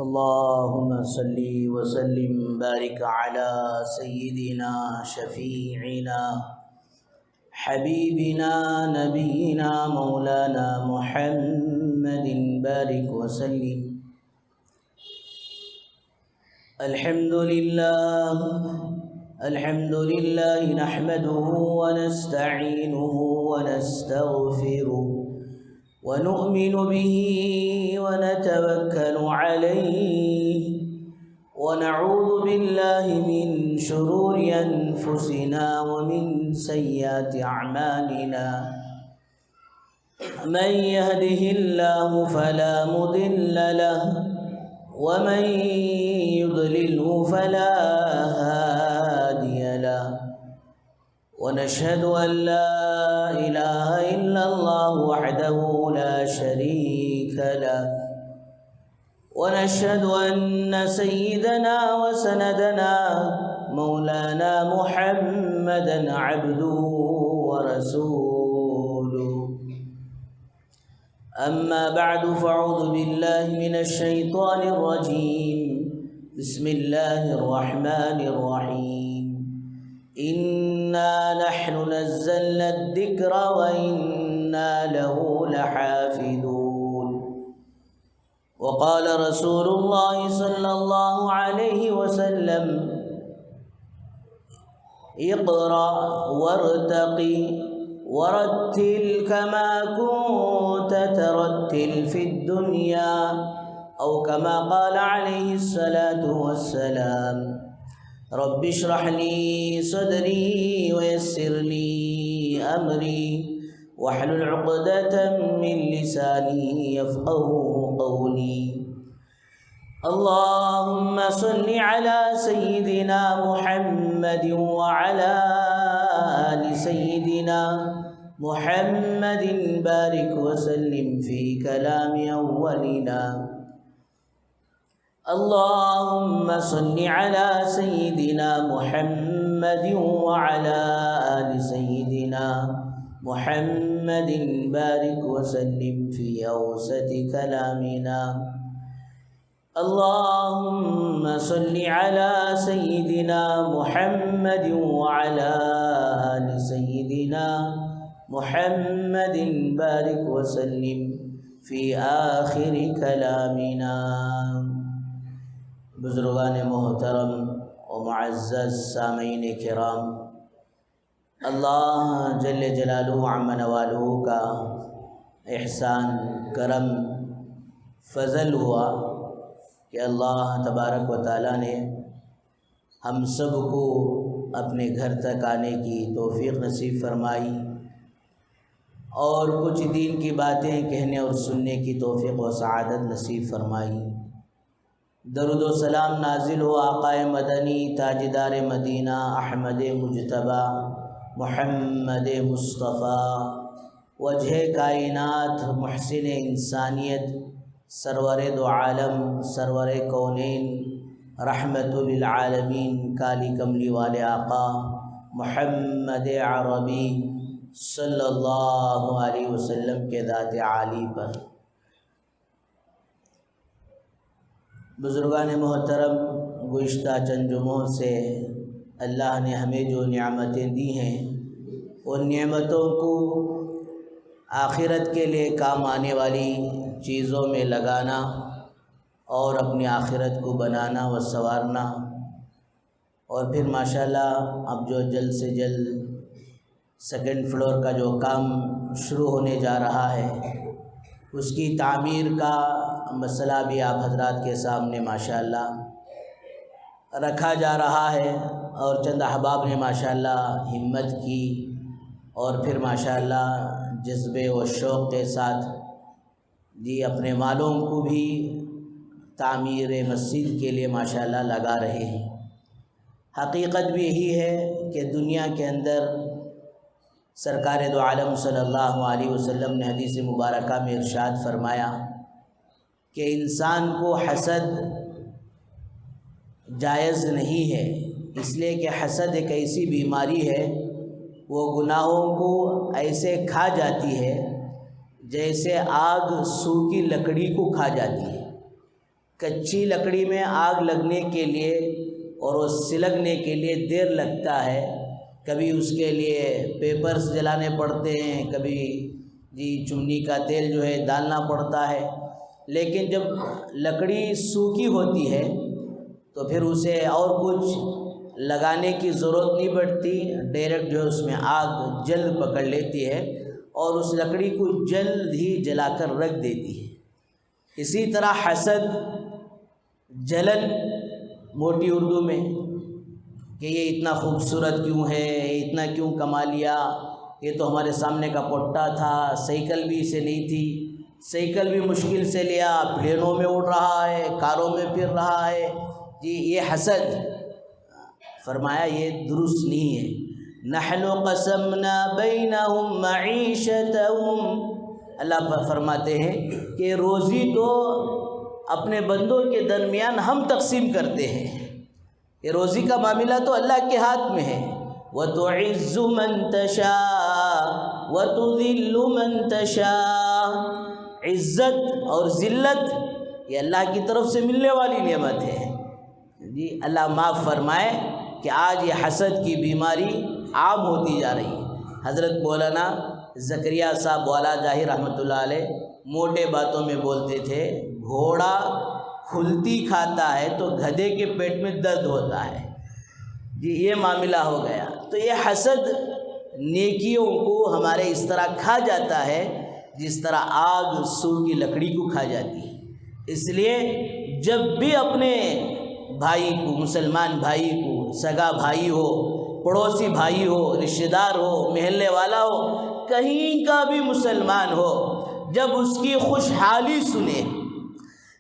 اللهم صل وسلم بارك على سيدنا شفيعنا حبيبنا نبينا مولانا محمد بارك وسلم. الحمد لله نحمده ونستعينه ونستغفره ونؤمن به ونتوكل عليه ونعوذ بالله من شرور أنفسنا ومن سيئات أعمالنا. من يهده الله فلا مضل له ومن يضلله فلا هادي له، ونشهد أن لا إله إلا الله وحده لا شريك له، ونشهد أن سيدنا وسندنا مولانا محمدا عبده ورسوله. أما بعد فأعوذ بالله من الشيطان الرجيم. بسم الله الرحمن الرحيم. إنا نحن نزلنا الذكر وإنا له لحافظون. وقال رسول الله صلى الله عليه وسلم: اقرأ وارتقي ورتل كما كنت ترتل في الدنيا، أو كما قال عليه الصلاة والسلام. رب اشرح لي صدري ويسر لي أمري واحلل عقدة من لساني يفقه قولي. اللهم صل على سيدنا محمد وعلى آل سيدنا محمد بارك وسلم في كلام أولنا. اللهم صل على سيدنا محمد وعلى آل سيدنا محمد بارك وسلم في أوسط كلامنا. اللهم صل على سيدنا محمد وعلى آل سيدنا محمد بارك وسلم في آخر كلامنا. بزرگان محترم و معزز سامعین کرام، اللہ جل جلالہ عم نوالہ کا احسان کرم فضل ہوا کہ اللہ تبارک و تعالیٰ نے ہم سب کو اپنے گھر تک آنے کی توفیق نصیب فرمائی اور کچھ دین کی باتیں کہنے اور سننے کی توفیق و سعادت نصیب فرمائی. درود و سلام نازل ہو آقا مدنی تاجدار مدینہ احمد مجتبیٰ محمد مصطفیٰ وجہ کائنات محسن انسانیت سرور دو عالم سرور کونین رحمت للعالمین کالی کملی والے آقا محمد عربی صلی اللہ علیہ وسلم کے ذات عالی پر. بزرگان محترم، گزشتہ چند جمعوں سے اللہ نے ہمیں جو نعمتیں دی ہیں ان نعمتوں کو آخرت کے لیے کام آنے والی چیزوں میں لگانا اور اپنی آخرت کو بنانا و سنوارنا، اور پھر ماشاءاللہ اب جو جلد سے جلد سیکنڈ فلور کا جو کام شروع ہونے جا رہا ہے اس کی تعمیر کا مسئلہ بھی آپ حضرات کے سامنے ماشاءاللہ رکھا جا رہا ہے، اور چند احباب نے ماشاءاللہ ہمت کی اور پھر ماشاءاللہ جذبے و شوق کے ساتھ اپنے مالوں کو بھی تعمیر مسجد کے لیے ماشاءاللہ لگا رہے ہیں. حقیقت بھی یہی ہے کہ دنیا کے اندر سرکار دو عالم صلی اللہ علیہ وسلم نے حدیث مبارکہ میں ارشاد فرمایا کہ انسان کو حسد جائز نہیں ہے، اس لیے کہ حسد ایک ایسی بیماری ہے وہ گناہوں کو ایسے کھا جاتی ہے جیسے آگ سوکھی لکڑی کو کھا جاتی ہے. کچی لکڑی میں آگ لگنے کے لیے اور وہ سلگنے کے لیے دیر لگتا ہے، کبھی اس کے لیے پیپرز جلانے پڑتے ہیں، کبھی چمنی کا تیل جو ہے ڈالنا پڑتا ہے، لیکن جب لکڑی سوکھی ہوتی ہے تو پھر اسے اور کچھ لگانے کی ضرورت نہیں پڑتی، ڈائریکٹ جو ہے اس میں آگ جلد پکڑ لیتی ہے اور اس لکڑی کو جلد ہی جلا کر رکھ دیتی ہے۔ اسی طرح حسد، جلن موٹی اردو میں، کہ یہ اتنا خوبصورت کیوں ہے، اتنا کیوں کما لیا، یہ تو ہمارے سامنے کا پٹا تھا، سائیکل بھی اسے نہیں تھی، سائیکل بھی مشکل سے لیا، پلینوں میں اڑ رہا ہے، کاروں میں پھر رہا ہے، یہ حسد۔ فرمایا یہ درست نہیں ہے۔ نحن قسمنا بینہم معیشتہم، اللہ فرماتے ہیں کہ روزی تو اپنے بندوں کے درمیان ہم تقسیم کرتے ہیں، یہ روزی کا معاملہ تو اللہ کے ہاتھ میں ہے۔ وَتُعِزُّ مَن تَشَاءُ وَتُذِلُّ مَن تَشَاءُ، عزت اور ذلت یہ اللہ کی طرف سے ملنے والی نعمت ہے۔ اللہ معاف فرمائے کہ آج یہ حسد کی بیماری عام ہوتی جا رہی ہے۔ حضرت مولانا زکریا صاحب والا جاہی رحمۃ اللہ علیہ موٹے باتوں میں بولتے تھے، گھوڑا کھلتی کھاتا ہے تو گدھے کے پیٹ میں درد ہوتا ہے، یہ معاملہ ہو گیا۔ تو یہ حسد نیکیوں کو ہمارے اس طرح کھا جاتا ہے جس طرح آگ سوکھی لکڑی کو کھا جاتی ہے۔ اس لیے جب بھی اپنے بھائی کو، مسلمان بھائی کو، سگا بھائی ہو، پڑوسی بھائی ہو، رشتہ دار ہو، محلے والا ہو، کہیں کا بھی مسلمان ہو، جب اس کی خوشحالی سنے،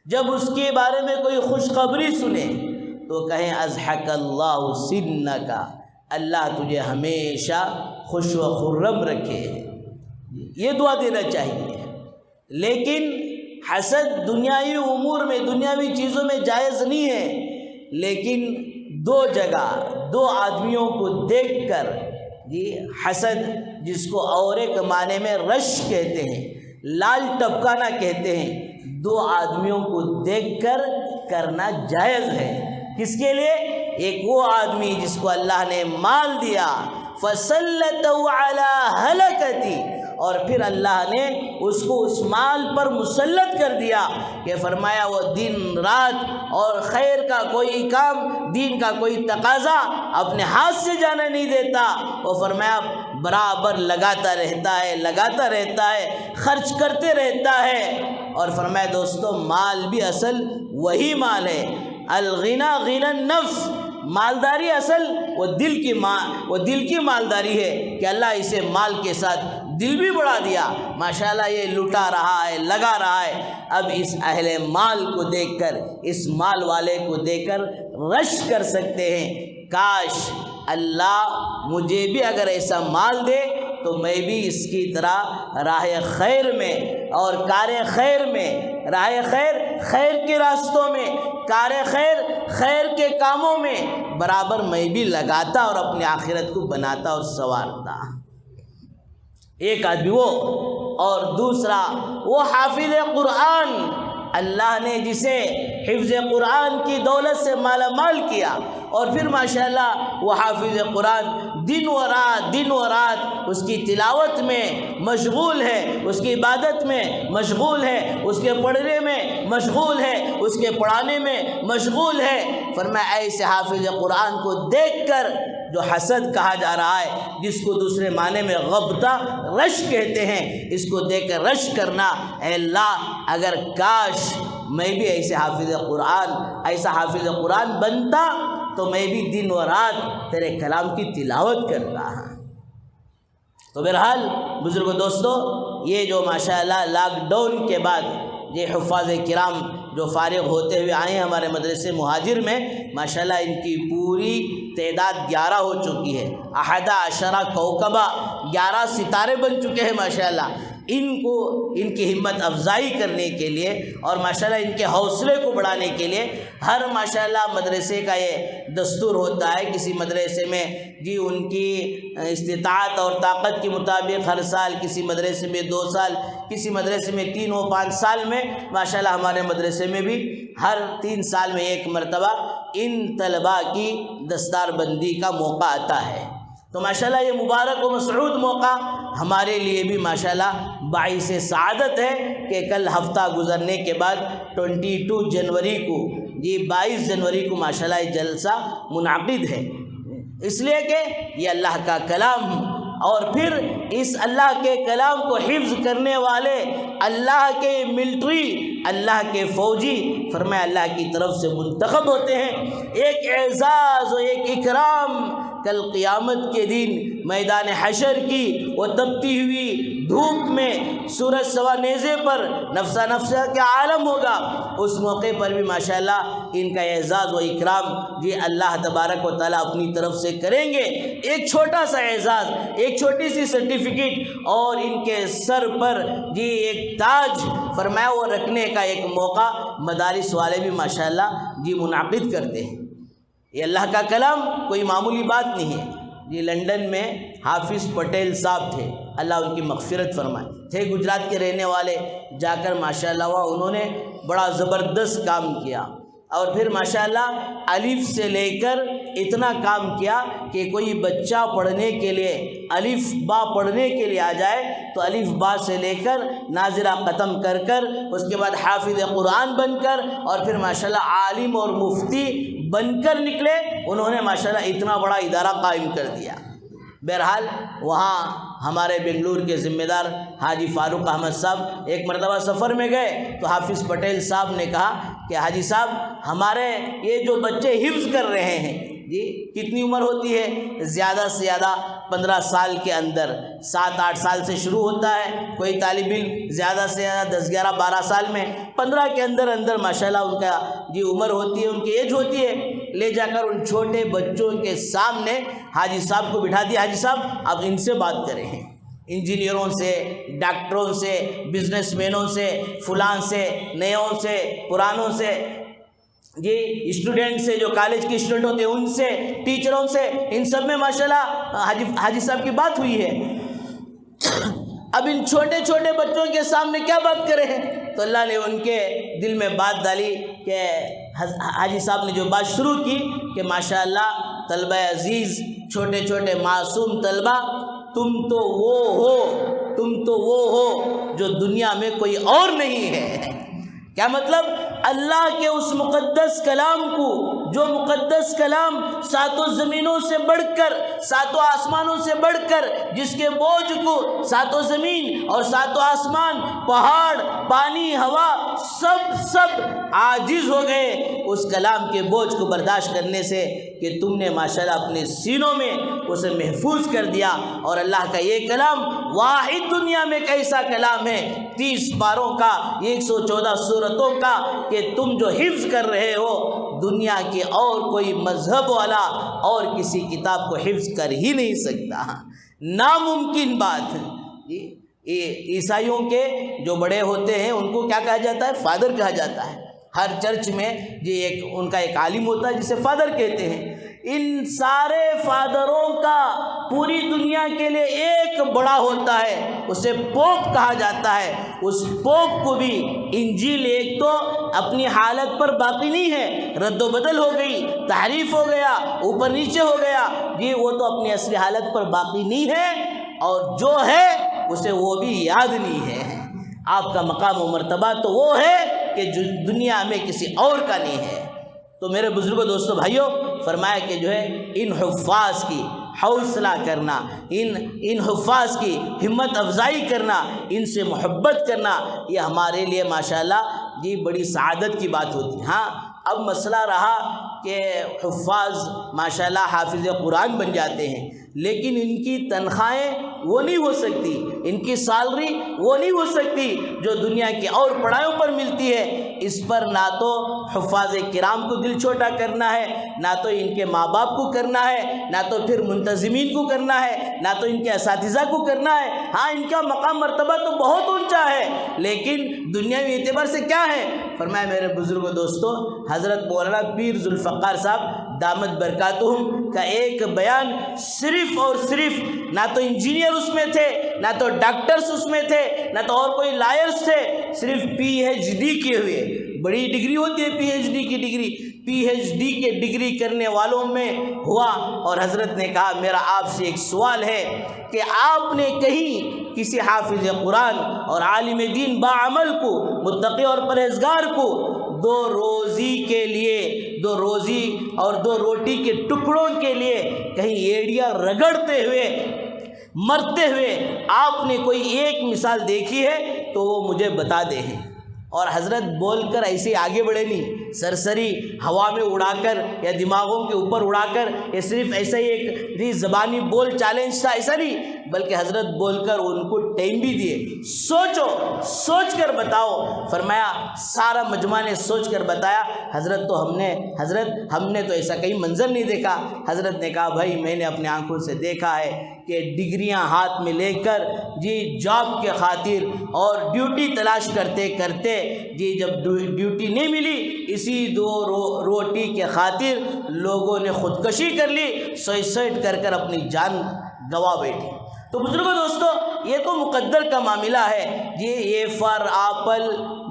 جب اس کے بارے میں کوئی خوشخبری سنے تو کہیں اضحک اللہ سنک، اللہ تجھے ہمیشہ خوش و خرم رکھے، یہ دعا دینا چاہیے۔ لیکن حسد دنیاوی امور میں، دنیاوی چیزوں میں جائز نہیں ہے، لیکن دو جگہ دو آدمیوں کو دیکھ کر، حسد جس کو اور ایک معنی میں رش کہتے ہیں، لال ٹپکانا کہتے ہیں، دو آدمیوں کو دیکھ کر کرنا جائز ہے۔ کس کے لیے؟ ایک وہ آدمی جس کو اللہ نے مال دیا، فَسَلَّتَهُ عَلَى هَلَكَتِهِ، اور پھر اللہ نے اس کو اس مال پر مسلط کر دیا کہ فرمایا وہ دن رات اور خیر کا کوئی کام، دین کا کوئی تقاضا اپنے ہاتھ سے جانا نہیں دیتا، وہ فرمایا برابر لگاتا رہتا ہے، خرچ کرتے رہتا ہے۔ اور فرمایا دوستو مال بھی اصل وہی مال ہے، الغنی غنی النفس، مالداری اصل وہ دل کی مالداری ہے کہ اللہ اسے مال کے ساتھ دل بھی بڑھا دیا، ماشاءاللہ یہ لٹا رہا ہے، لگا رہا ہے۔ اب اس اہل مال کو دیکھ کر، اس مال والے کو دیکھ کر رش کر سکتے ہیں، کاش اللہ مجھے بھی اگر ایسا مال دے تو میں بھی اس کی طرح راہ خیر میں اور کار خیر میں، راہ خیر کے راستوں میں، کار خیر کے کاموں میں برابر میں بھی لگاتا اور اپنی آخرت کو بناتا اور سنوارتا۔ ایک آدمی وہ، اور دوسرا وہ حافظ قرآن، اللہ نے جسے حفظ قرآن کی دولت سے مالا مال کیا، اور پھر ماشاءاللہ وہ حافظ قرآن دن و رات اس کی تلاوت میں مشغول ہے، اس کی عبادت میں مشغول ہے، اس کے پڑھنے میں مشغول ہے، اس کے پڑھانے میں مشغول ہے۔ فرمایا ایسے حافظ قرآن کو دیکھ کر جو حسد کہا جا رہا ہے، جس کو دوسرے معنی میں غبطہ، رش کہتے ہیں، اس کو دیکھ کر رش کرنا، اے اللہ اگر کاش میں بھی ایسا حافظ قرآن بنتا تو میں بھی دن و رات تیرے کلام کی تلاوت کرتا ہوں۔ تو بہرحال بزرگوں دوستو، یہ جو ماشاءاللہ لاک ڈاؤن کے بعد یہ حفاظ کرام جو فارغ ہوتے ہوئے آئے ہیں ہمارے مدرسے مہاجر میں، ماشاءاللہ ان کی پوری تعداد 11 ہو چکی ہے، 11 کوکبہ، 11 ستارے بن چکے ہیں ماشاءاللہ۔ ان کی ہمت افزائی کرنے کے لیے اور ماشاءاللہ ان کے حوصلے کو بڑھانے کے لیے ہر ماشاءاللہ مدرسے کا یہ دستور ہوتا ہے. کسی مدرسے میں جی ان کی استطاعت اور طاقت کے مطابق ہر سال، کسی مدرسے میں 2 سال، کسی مدرسے میں 3 و 5 سال میں، ماشاءاللہ ہمارے مدرسے میں بھی ہر 3 سال میں 1 مرتبہ ان طلباء کی دستار بندی کا موقع آتا ہے. تو ماشاءاللہ یہ مبارک و مسعود موقع ہمارے لیے بھی ماشاءاللہ باعث سعادت ہے کہ کل ہفتہ گزرنے کے بعد 22 جنوری کو، یہ 22 جنوری کو ماشاءاللہ یہ جلسہ منعقد ہے. اس لیے کہ یہ اللہ کا کلام اور پھر اس اللہ کے کلام کو حفظ کرنے والے اللہ کے ملٹری، اللہ کے فوجی فرمایا اللہ کی طرف سے منتخب ہوتے ہیں. ایک اعزاز و ایک اکرام کل قیامت کے دن میدان حشر کی وہ تپتی ہوئی دھوپ میں سورج سوا نیزے پر نفسا نفسا کے عالم ہوگا. اس موقع پر بھی ماشاءاللہ ان کا اعزاز و اکرام یہ اللہ تبارک و تعالیٰ اپنی طرف سے کریں گے. ایک چھوٹا سا اعزاز، ایک چھوٹی سی سرٹیفکیٹ اور ان کے سر پر جی ایک تاج فرمایا وہ رکھنے کا ایک موقع مدارس والے بھی ماشاءاللہ جی منعقد کرتے ہیں. یہ اللہ کا کلام کوئی معمولی بات نہیں ہے. یہ لندن میں حافظ پٹیل صاحب تھے، اللہ ان کی مغفرت فرمائے، تھے گجرات کے رہنے والے. جا کر ماشاءاللہ انہوں نے بڑا زبردست کام کیا اور پھر ماشاءاللہ الف سے لے کر اتنا کام کیا کہ کوئی بچہ پڑھنے کے لیے الف با پڑھنے کے لیے آ جائے تو الف با سے لے کر ناظرہ ختم کر کر اس کے بعد حافظ قرآن بن کر اور پھر ماشاءاللہ عالم اور مفتی بن کر نکلے. انہوں نے ماشاءاللہ اتنا بڑا ادارہ قائم کر دیا. بہرحال وہاں ہمارے بنگلور کے ذمہ دار حاجی فاروق احمد صاحب ایک مرتبہ سفر میں گئے تو حافظ پٹیل صاحب نے کہا کہ حاجی صاحب ہمارے یہ جو بچے حفظ کر رہے ہیں جی کتنی عمر ہوتی ہے؟ زیادہ سے زیادہ 15 سال کے اندر، 7-8 سال سے شروع ہوتا ہے کوئی طالب علم، زیادہ سے زیادہ 10-11-12 سال میں 15 کے اندر ماشاءاللہ ان کا جی عمر ہوتی ہے، ان کی ایج ہوتی ہے. لے جا کر ان چھوٹے بچوں کے سامنے حاجی صاحب کو بٹھا دیا. حاجی صاحب آپ ان سے بات کریں ہیں، انجینئروں سے، ڈاکٹروں سے، بزنس مینوں سے، فلان سے، نیوں سے، پرانوں سے، جی اسٹوڈنٹ سے، جو کالج کے اسٹوڈنٹ ہوتے ہیں ان سے، ٹیچروں سے، ان سب میں ماشاءاللہ حاجی صاحب کی بات ہوئی ہے. اب ان چھوٹے چھوٹے بچوں کے سامنے کیا بات کرے ہیں؟ تو اللہ نے ان کے دل میں بات ڈالی کہ حاجی صاحب نے جو بات شروع کی کہ ماشاءاللہ طلبہ عزیز، چھوٹے چھوٹے معصوم طلبہ، تم تو وہ ہو جو دنیا میں کوئی اور نہیں ہے. کیا مطلب؟ اللہ کے اس مقدس کلام کو، جو مقدس کلام 7 زمینوں سے بڑھ کر، 7 آسمانوں سے بڑھ کر، جس کے بوجھ کو 7 زمین اور 7 آسمان، پہاڑ، پانی، ہوا سب عاجز ہو گئے اس کلام کے بوجھ کو برداشت کرنے سے کہ تم نے ماشاءاللہ اپنے سینوں میں اسے محفوظ کر دیا. اور اللہ کا یہ کلام واحد دنیا میں کیسا کلام ہے، 30 پاروں کا، 114 سورتوں کا، کہ تم جو حفظ کر رہے ہو دنیا کے اور کوئی مذہب والا اور کسی کتاب کو حفظ کر ہی نہیں سکتا. ناممکن بات ہے. عیسائیوں کے جو بڑے ہوتے ہیں ان کو کیا کہا جاتا ہے؟ فادر کہا جاتا ہے. ہر چرچ میں جی ان کا ایک عالم ہوتا ہے جسے فادر کہتے ہیں. ان سارے فادروں کا پوری دنیا کے لیے ایک بڑا ہوتا ہے، اسے پوپ کہا جاتا ہے. اس پوپ کو بھی انجیل ایک تو اپنی حالت پر باقی نہیں ہے، رد و بدل ہو گئی، تحریف ہو گیا، اوپر نیچے ہو گیا جی، وہ تو اپنی اصلی حالت پر باقی نہیں ہے، اور جو ہے اسے وہ بھی یاد نہیں ہے. آپ کا مقام و مرتبہ تو وہ ہے کہ جو دنیا میں کسی اور کا نہیں ہے. تو میرے بزرگوں، دوستوں، بھائیوں، فرمایا کہ جو ہے ان حفاظ کی حوصلہ کرنا، ان حفاظ کی ہمت افزائی کرنا، ان سے محبت کرنا، یہ ہمارے لیے ماشاءاللہ جی بڑی سعادت کی بات ہوتی ہے. ہاں اب مسئلہ رہا کہ حفاظ ماشاءاللہ حافظ قرآن بن جاتے ہیں، لیکن ان کی تنخواہیں وہ نہیں ہو سکتی، ان کی سالری وہ نہیں ہو سکتی جو دنیا کی اور پڑھائیوں پر ملتی ہے۔ اس پر نہ تو حفاظ کرام کو دل چھوٹا کرنا ہے، نہ تو ان کے ماں باپ کو کرنا ہے، نہ تو پھر منتظمین کو کرنا ہے، نہ تو ان کے اساتذہ کو کرنا ہے۔ ہاں ان کا مقام مرتبہ تو بہت اونچا ہے، لیکن دنیاوی اعتبار سے کیا ہے؟ فرمایا میرے بزرگوں دوستو، حضرت مولانا پیر ذوالفقار صاحب دامت برکاتہم کا ایک بیان صرف اور صرف نہ تو انجینئر اس میں تھے، نہ تو ڈاکٹرز اس میں تھے، نہ تو اور کوئی لائرز تھے، صرف پی ایچ ڈی کیے ہوئے، بڑی ڈگری ہوتی ہے پی ایچ ڈی کی ڈگری، پی ایچ ڈی کے ڈگری کرنے والوں میں ہوا۔ اور حضرت نے کہا میرا آپ سے ایک سوال ہے کہ آپ نے کہیں کسی حافظ قرآن اور عالم دین باعمل کو، متقی اور پرہیزگار کو دو روزی کے لیے، دو روزی اور دو روٹی کے ٹکڑوں کے لیے کہیں ایڑیاں رگڑتے ہوئے، مرتے ہوئے آپ نے کوئی ایک مثال دیکھی ہے تو وہ مجھے بتا دے ہیں؟ اور حضرت بول کر ایسے آگے بڑھے نہیں، سرسری ہوا میں اڑا کر یا دماغوں کے اوپر اڑا کر، یہ صرف ایسا ہی ایک زبانی بول چیلنج تھا، ایسا نہیں، بلکہ حضرت بول کر ان کو ٹائم بھی دیے، سوچو، سوچ کر بتاؤ۔ فرمایا سارا مجمع نے سوچ کر بتایا، حضرت ہم نے تو ایسا کہیں منظر نہیں دیکھا۔ حضرت نے کہا بھائی میں نے اپنے آنکھوں سے دیکھا ہے کہ ڈگریاں ہاتھ میں لے کر جاب کے خاطر اور ڈیوٹی تلاش کرتے کرتے جب ڈیوٹی نہیں ملی، اسی دو روٹی کے خاطر لوگوں نے خودکشی کر لی، سوئسائڈ کر کر اپنی جان گوا بیٹھے۔ تو بزرگوں دوستو یہ تو مقدر کا معاملہ ہے جی، A for apple,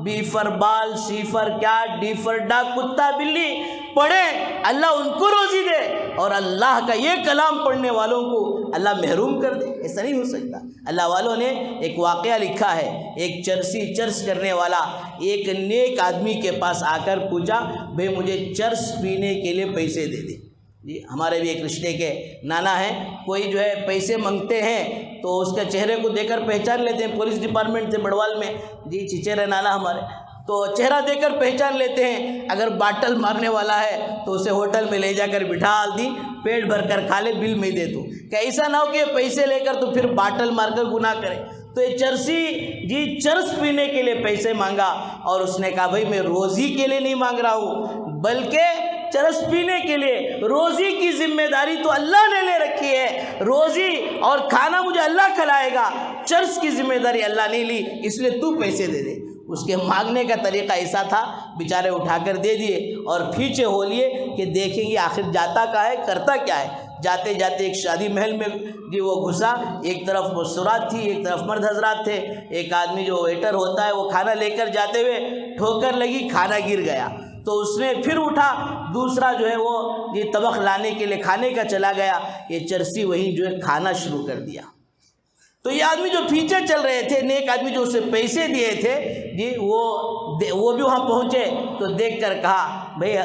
B for ball, C for cat, D for dog, کتا بلی پڑھیں، اللہ ان کو روزی دے، اور اللہ کا یہ کلام پڑھنے والوں کو اللہ محروم کر دے، ایسا نہیں ہو سکتا۔ اللہ والوں نے ایک واقعہ لکھا ہے، ایک چرس کرنے والا ایک نیک آدمی کے پاس آ کر پوچھا بھئی مجھے چرس پینے کے لیے پیسے دے دے۔ جی ہمارے بھی ایک رشتے کے نانا ہیں، کوئی جو ہے پیسے مانگتے ہیں تو اس کے چہرے کو دیکھ کر پہچان لیتے ہیں، پولیس ڈپارٹمنٹ سے بڑوال میں جی چچیرے نانا ہمارے، تو چہرہ دیکھ کر پہچان لیتے ہیں، اگر باٹل مارنے والا ہے تو اسے ہوٹل میں لے جا کر بٹھا دی، پیٹ بھر کر کھا لے، بل میں دے دوں، کہ ایسا نہ ہو کہ پیسے لے کر تو پھر باٹل مار کر گناہ کرے۔ تو یہ چرسی جی چرس پینے کے لیے پیسے مانگا، اور اس نے کہا بھائی میں روزی کے لیے نہیں مانگ رہا ہوں، بلکہ چرس پینے کے لیے، روزی کی ذمہ داری تو اللہ نے لے رکھی ہے، روزی اور کھانا مجھے اللہ کھلائے گا، چرس کی ذمہ داری اللہ نہیں لی، اس لیے تو پیسے دے دے۔ اس کے مانگنے کا طریقہ ایسا تھا، بیچارے اٹھا کر دے دیے اور پیچھے ہو لیے کہ دیکھیں گے آخر جاتا کہاں ہے، کرتا کیا ہے۔ جاتے جاتے ایک شادی محل میں جی وہ گھسا، ایک طرف مستورات تھی، ایک طرف مرد حضرات تھے، ایک آدمی جو ویٹر ہوتا ہے وہ کھانا لے کر جاتے ہوئے ٹھوکر لگی، کھانا گر گیا، تو اس نے پھر اٹھا، دوسرا جو ہے وہ یہ طبق لانے کے لیے کھانے کا چلا گیا، یہ چرسی وہیں جو ہے کھانا شروع کر دیا۔ تو یہ آدمی جو پیچھے چل رہے تھے، نیک آدمی جو اسے پیسے دیے تھے جی، وہ بھی وہاں پہنچے تو دیکھ کر کہا بھئی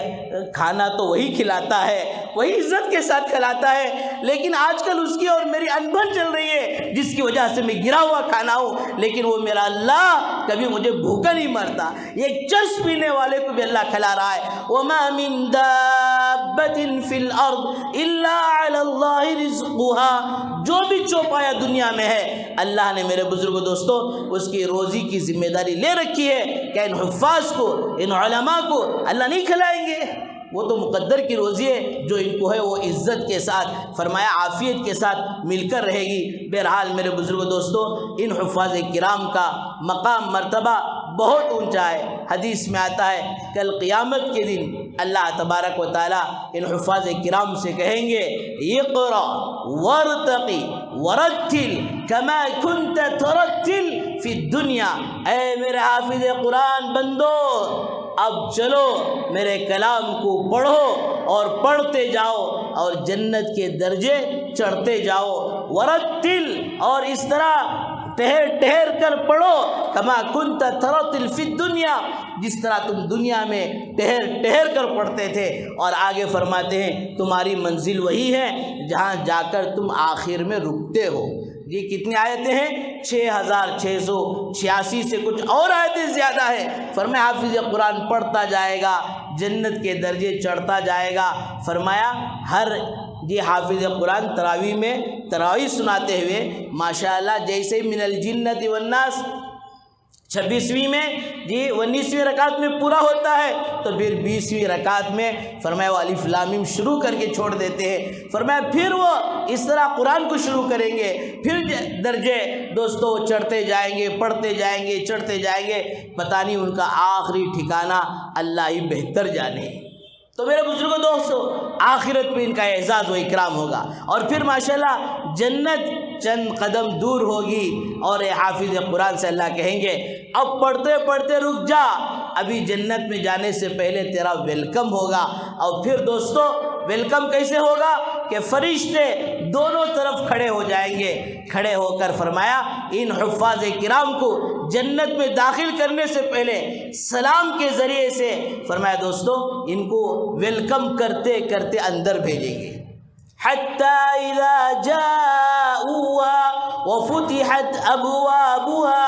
کھانا تو وہی کھلاتا ہے، وہی عزت کے ساتھ کھلاتا ہے، لیکن آج کل اس کی اور میری انبن چل رہی ہے جس کی وجہ سے میں گرا ہوا کھانا ہوں، لیکن وہ میرا اللہ کبھی مجھے بھوکا نہیں مرتا۔ یہ چرس پینے والے کو بھی اللہ کھلا رہا ہے۔ وَمَا مِن دَابَّةٍ فِي الْأَرْضِ إِلَّا عَلَى اللَّهِ رِزْقُهَا، جو بھی چوپایا دنیا میں ہے اللہ نے میرے بزرگوں دوستو اس کی روزی کی ذمہ داری لے رکھی ہے کہ ان حفاظ کو، ان علماء کو اللہ نہیں کھلائیں گے، وہ تو مقدر کی روزی ہے، جو ان کو ہے وہ عزت کے ساتھ، فرمایا عافیت کے ساتھ مل کر رہے گی۔ بہرحال میرے بزرگوں دوستو ان حفاظ کرام کا مقام مرتبہ بہت اونچا ہے۔ حدیث میں آتا ہے کل قیامت کے دن اللہ تبارک و تعالیٰ ان حفاظ کرام سے کہیں گے اقرا وارتقی ورتل کما کنت ترتل فی الدنیا، اے میرے حافظ قرآن بندو اب چلو میرے کلام کو پڑھو اور پڑھتے جاؤ اور جنت کے درجے چڑھتے جاؤ، ورتل اور اس طرح ٹہر کر پڑھو، کما کنت ترتل فی الدنیا، جس طرح تم دنیا میں ٹہر کر پڑھتے تھے۔ اور آگے فرماتے ہیں تمہاری منزل وہی ہے جہاں جا کر تم آخر میں رکتے ہو۔ یہ کتنی آیتیں ہیں؟ 6686 سے کچھ اور آیتیں زیادہ ہیں۔ فرمایا حافظ قرآن پڑھتا جائے گا، جنت کے درجے چڑھتا جائے گا۔ فرمایا ہر جی حافظ قرآن تراویح میں تراویح سناتے ہوئے ماشاءاللہ جیسے من الجنت والناس 26ویں میں جی 19ویں رکعت میں پورا ہوتا ہے تو پھر 20ویں رکعت میں فرمایا وہ الف لام میم شروع کر کے چھوڑ دیتے ہیں، فرمایا پھر وہ اس طرح قرآن کو شروع کریں گے، پھر درجے دوستو چڑھتے جائیں گے، پڑھتے جائیں گے، چڑھتے جائیں گے، پتہ نہیں ان کا آخری ٹھکانہ اللہ ہی بہتر جانے۔ تو میرے بزرگوں دوستو آخرت میں ان کا اعزاز و اکرام ہوگا، اور پھر ماشاءاللہ جنت چند قدم دور ہوگی، اور اے حافظ قرآن سے اللہ کہیں گے اب پڑھتے پڑھتے رک جا، ابھی جنت میں جانے سے پہلے تیرا ویلکم ہوگا۔ اور پھر دوستو ویلکم کیسے ہوگا کہ فرشتے دونوں طرف کھڑے ہو جائیں گے، کھڑے ہو کر فرمایا ان حفاظ کرام کو جنت میں داخل کرنے سے پہلے سلام کے ذریعے سے فرمایا دوستو ان کو ویلکم کرتے کرتے اندر بھیجیں گے۔ حتی اذا جاؤوا وفتحت ابوابها،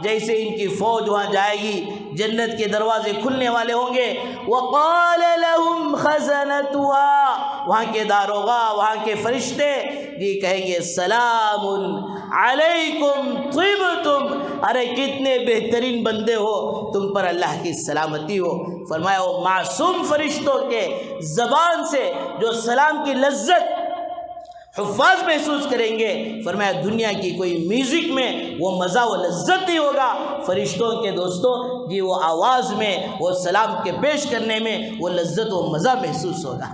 جیسے ان کی فوج وہاں جائے گی، جنت کے دروازے کھلنے والے ہوں گے، وقال لهم خزنتها، وہاں کے داروغہ وہاں کے فرشتے جی کہیں گے سلام علیکم طبتم، ارے کتنے بہترین بندے ہو، تم پر اللہ کی سلامتی ہو۔ فرمایا وہ معصوم فرشتوں کے زبان سے جو سلام کی لذت حفاظ محسوس کریں گے، فرمایا دنیا کی کوئی میوزک میں وہ مزہ و لذت نہیں ہوگا، فرشتوں کے دوستوں جی وہ آواز میں وہ سلام کے پیش کرنے میں وہ لذت و مزہ محسوس ہوگا۔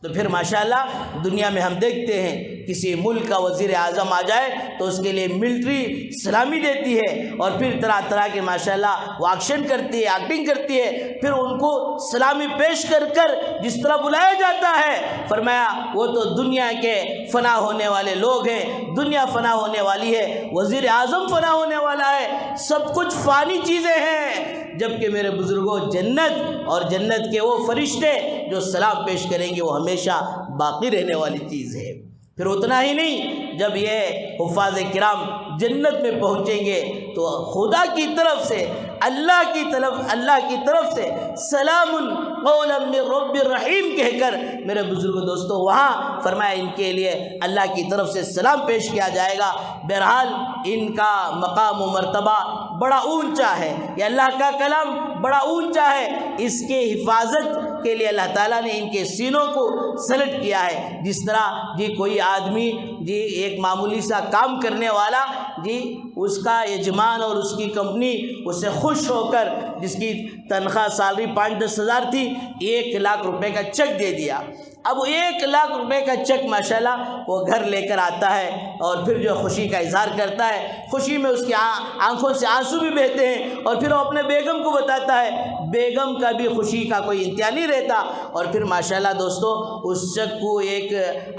تو پھر ماشاءاللہ دنیا میں ہم دیکھتے ہیں کسی ملک کا وزیر اعظم آ جائے تو اس کے لیے ملٹری سلامی دیتی ہے، اور پھر طرح طرح کے ماشاءاللہ وہ ایکشن کرتی ہے، ایکٹنگ کرتی ہے، پھر ان کو سلامی پیش کر کر جس طرح بلایا جاتا ہے، فرمایا وہ تو دنیا کے فنا ہونے والے لوگ ہیں، دنیا فنا ہونے والی ہے، وزیر اعظم فنا ہونے والا ہے، سب کچھ فانی چیزیں ہیں، جبکہ میرے بزرگوں جنت اور جنت کے وہ فرشتے جو سلام پیش کریں گے وہ ہمیشہ باقی رہنے والی چیز ہے۔ پھر اتنا ہی نہیں، جب یہ حفاظ کرام جنت میں پہنچیں گے تو خدا کی طرف سے اللہ کی طرف سے سلام قولا من رب الرحیم کہہ کر میرے بزرگ دوستوں وہاں فرمایا ان کے لیے اللہ کی طرف سے سلام پیش کیا جائے گا۔ بہرحال ان کا مقام و مرتبہ بڑا اونچا ہے، یہ اللہ کا کلام بڑا اونچا ہے، اس کے حفاظت کے لیے اللہ تعالیٰ نے ان کے سینوں کو سلٹ کیا ہے۔ جس طرح جی کوئی آدمی جی ایک معمولی سا کام کرنے والا جی اس کا یجمان اور اس کی کمپنی اسے خوش ہو کر جس کی تنخواہ سالری 5-10 ہزار تھی 1 لاکھ روپے کا چیک دے دیا، اب 1 لاکھ روپے کا چیک ماشاءاللہ وہ گھر لے کر آتا ہے اور پھر جو خوشی کا اظہار کرتا ہے، خوشی میں اس کی آنکھوں سے آنسو بھی بہتے ہیں، اور پھر وہ اپنے بیگم کو بتاتا ہے، بیگم کا بھی خوشی کا کوئی انتہا نہیں رہتا، اور پھر ماشاءاللہ دوستو اس چیک کو ایک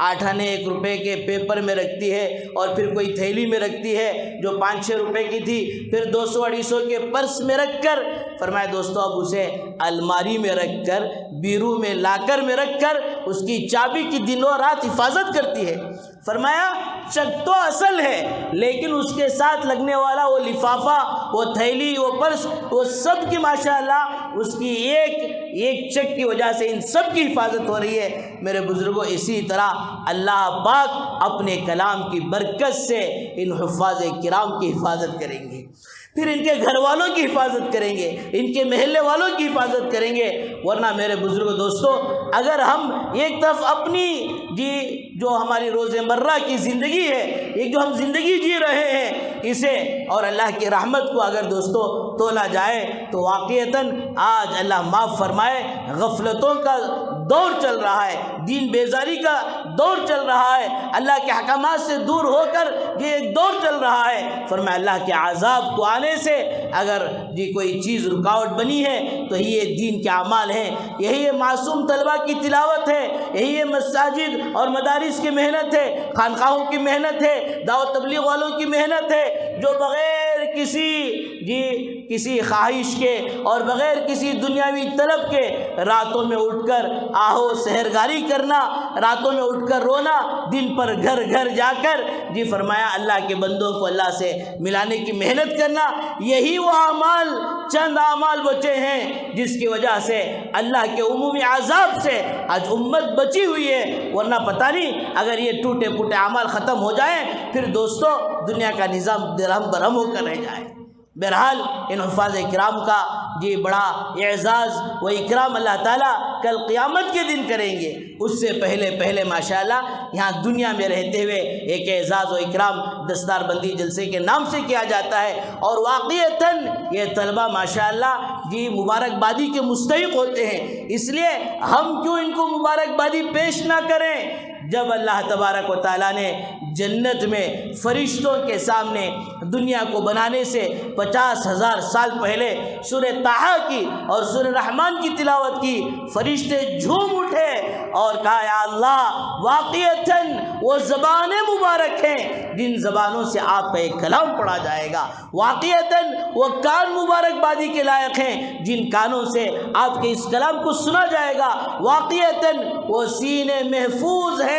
8 روپے کے پیپر میں رکھتی ہے، اور پھر کوئی تھیلی میں رکھتی ہے جو 5-6 روپے کی تھی، پھر 200-250 کے پرس میں رکھ کر فرمایا دوستو اب اسے الماری میں رکھ کر بیرو میں لاکر میں رکھ کر اس کی چابی کی دنوں رات حفاظت کرتی ہے۔ فرمایا چیک تو اصل ہے لیکن اس کے ساتھ لگنے والا وہ لفافہ، وہ تھیلی، وہ پرس، وہ سب کی ماشاءاللہ اس کی ایک چیک کی وجہ سے ان سب کی حفاظت ہو رہی ہے۔ میرے بزرگوں اسی طرح اللہ پاک اپنے کلام کی برکت سے ان حفاظ کرام کی حفاظت کریں گے، پھر ان کے گھر والوں کی حفاظت کریں گے، ان کے محلے والوں کی حفاظت کریں گے۔ ورنہ میرے بزرگ دوستو اگر ہم ایک طرف اپنی جو ہماری روزمرہ کی زندگی ہے، ایک جو ہم زندگی جی رہے ہیں اسے اور اللہ کی رحمت کو اگر دوستو تولا جائے تو واقعتاً آج اللہ معاف فرمائے غفلتوں کا دور چل رہا ہے، دین بیزاری کا دور چل رہا ہے، اللہ کے احکامات سے دور ہو کر یہ ایک دور چل رہا ہے۔ فرمایا اللہ کے عذاب کو آنے سے اگر کوئی چیز رکاوٹ بنی ہے تو یہ دین کے اعمال ہیں، یہی یہ معصوم طلبہ کی تلاوت ہے، یہی یہ مساجد اور مدارس کی محنت ہے، خانقاہوں کی محنت ہے، دعوت تبلیغ والوں کی محنت ہے، جو بغیر کسی جی کسی خواہش کے اور بغیر کسی دنیاوی طلب کے راتوں میں اٹھ کر آہو سحرگاری کرنا، راتوں میں اٹھ کر رونا، دن پر گھر گھر جا کر جی فرمایا اللہ کے بندوں کو اللہ سے ملانے کی محنت کرنا، یہی وہ اعمال، چند اعمال بچے ہیں جس کی وجہ سے اللہ کے عمومی عذاب سے آج امت بچی ہوئی ہے، ورنہ پتہ نہیں اگر یہ ٹوٹے پھوٹے اعمال ختم ہو جائیں پھر دوستو دنیا کا نظام درہم برہم ہو کر رہ جائے۔ بہرحال ان حفاظ کرام کا جی بڑا اعزاز و اکرام اللہ تعالیٰ کل قیامت کے دن کریں گے، اس سے پہلے ماشاءاللہ یہاں دنیا میں رہتے ہوئے ایک اعزاز و اکرام دستار بندی جلسے کے نام سے کیا جاتا ہے، اور واقعتاً یہ طلبہ ماشاءاللہ جی مبارکبادی کے مستحق ہوتے ہیں، اس لیے ہم کیوں ان کو مبارکبادی پیش نہ کریں؟ جب اللہ تبارک و تعالیٰ نے جنت میں فرشتوں کے سامنے دنیا کو بنانے سے 50,000 سال پہلے سورہ طٰہٰ کی اور سورہ رحمان کی تلاوت کی، فرشتے جھوم اٹھے اور کہا یا اللہ واقعتاً وہ زبانیں مبارک ہیں جن زبانوں سے آپ کا ایک کلام پڑھا جائے گا، واقعتاً وہ کان مبارکبادی کے لائق ہیں جن کانوں سے آپ کے اس کلام کو سنا جائے گا، واقعتاً وہ سینے محفوظ ہیں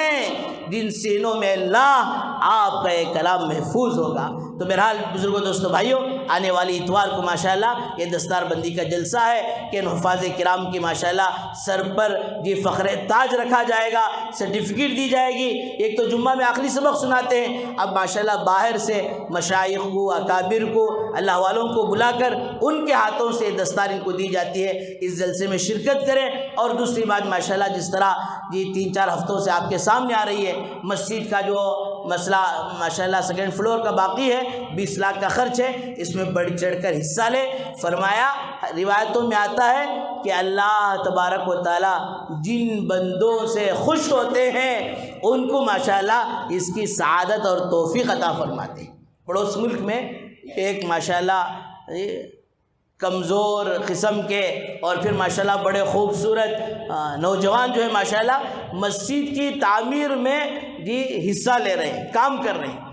جن سینوں میں اللہ آپ کا ایک کلام محفوظ ہوگا۔ تو بہرحال بزرگوں دوستوں بھائیوں، آنے والی اتوار کو ماشاءاللہ یہ دستار بندی کا جلسہ ہے کہ ان حفاظ کرام کی ماشاءاللہ سر پر جی فخر تاج رکھا جائے گا، سرٹیفکیٹ دی جائے گی۔ ایک تو جمعہ میں آخری سبق سناتے ہیں، اب ماشاءاللہ باہر سے مشائخ کو، اکابر کو، اللہ والوں کو بلا کر ان کے ہاتھوں سے دستار ان کو دی جاتی ہے، اس جلسے میں شرکت کریں۔ اور دوسری بات ماشاءاللہ جس طرح جی 3-4 ہفتوں سے آپ کے سامنے آ رہی ہے، مسجد کا جو مسئلہ ماشاءاللہ سیکنڈ فلور کا باقی ہے، 20 لاکھ کا خرچ ہے، اس میں بڑھ چڑھ کر حصہ لے۔ فرمایا روایتوں میں آتا ہے کہ اللہ تبارک و تعالیٰ جن بندوں سے خوش ہوتے ہیں ان کو ماشاءاللہ اس کی سعادت اور توفیق عطا فرماتے ہیں۔ پڑوس ملک میں ایک ماشاءاللہ کمزور قسم کے اور پھر ماشاءاللہ بڑے خوبصورت نوجوان جو ہے ماشاءاللہ مسجد کی تعمیر میں جی حصہ لے رہے ہیں، کام کر رہے ہیں۔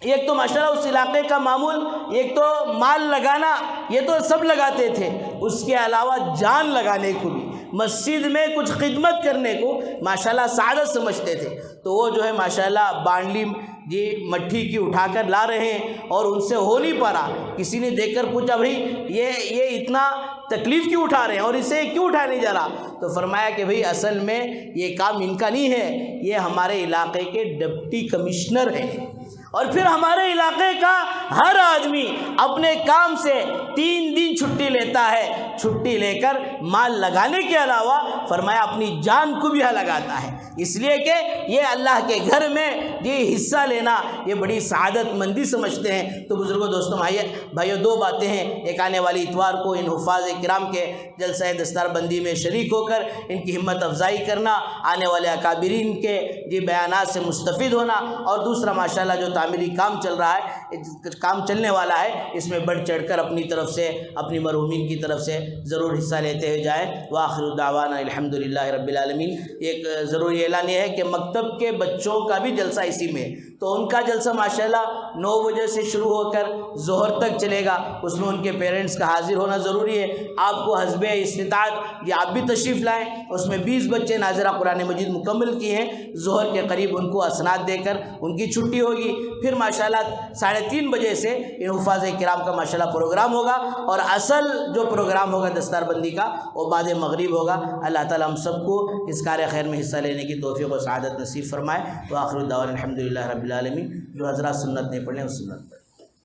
ایک تو ماشاءاللہ اس علاقے کا معمول، ایک تو مال لگانا یہ تو سب لگاتے تھے، اس کے علاوہ جان لگانے کو بھی، مسجد میں کچھ خدمت کرنے کو ماشاءاللہ سعادت سمجھتے تھے۔ تو وہ جو ہے ماشاءاللہ بانڈلی جی مٹھی کی اٹھا کر لا رہے ہیں اور ان سے ہو نہیں پا رہا۔ کسی نے دیکھ کر پوچھا بھائی یہ اتنا تکلیف کیوں اٹھا رہے ہیں اور اسے کیوں اٹھایا نہیں جا رہا؟ تو فرمایا کہ بھائی اصل میں یہ کام ان کا نہیں ہے، یہ ہمارے علاقے کے ڈپٹی کمشنر ہیں، اور پھر ہمارے علاقے کا ہر آدمی اپنے کام سے 3 دن چھٹی لیتا ہے، چھٹی لے کر مال لگانے کے علاوہ فرمایا اپنی جان کو بھی لگاتا ہے، اس لیے کہ یہ اللہ کے گھر میں یہ حصہ لینا یہ بڑی سعادت مندی سمجھتے ہیں۔ تو بزرگوں دوستوں بھائیوں 2 باتیں ہیں، ایک آنے والی اتوار کو ان حفاظ کرام کے جلسہ دستار بندی میں شریک ہو کر ان کی ہمت افزائی کرنا، آنے والے اکابرین کے جی بیانات سے مستفید ہونا، اور دوسرا ماشاءاللہ جو تعمیری کام چل رہا ہے، کام چلنے والا ہے، اس میں بڑھ چڑھ کر اپنی طرف سے، اپنی مرحومین کی طرف سے ضرور حصہ لیتے ہوئے جائیں۔ وآخر دعوانا الحمدللہ رب العالمین۔ ایک ضروری اعلان یہ ہے کہ مکتب کے بچوں کا بھی جلسہ اسی میں ہے، تو ان کا جلسہ ماشاءاللہ 9 بجے سے شروع ہو کر ظہر تک چلے گا، اس میں ان کے پیرنٹس کا حاضر ہونا ضروری ہے۔ آپ کو حسب استطاعت یہ آپ بھی تشریف لائیں، اس میں 20 بچے ناظرہ قرآن مجید مکمل کیے ہیں، ظہر کے قریب ان کو اسناد دے کر ان کی چھٹی ہوگی، پھر ماشاءاللہ 3:30 بجے سے ان حفاظ کرام کا ماشاءاللہ پروگرام ہوگا، اور اصل جو پروگرام ہوگا دستار بندی کا وہ بعد مغرب ہوگا۔ اللہ تعالیٰ ہم سب کو اس کار خیر میں حصہ لینے کی توفیق و سعادت نصیب فرمائے۔ وآخر دعوانا الحمدللہ رب العالمین۔ جو حضرات سنت نہیں پڑھیں وہ سنت پڑھیں۔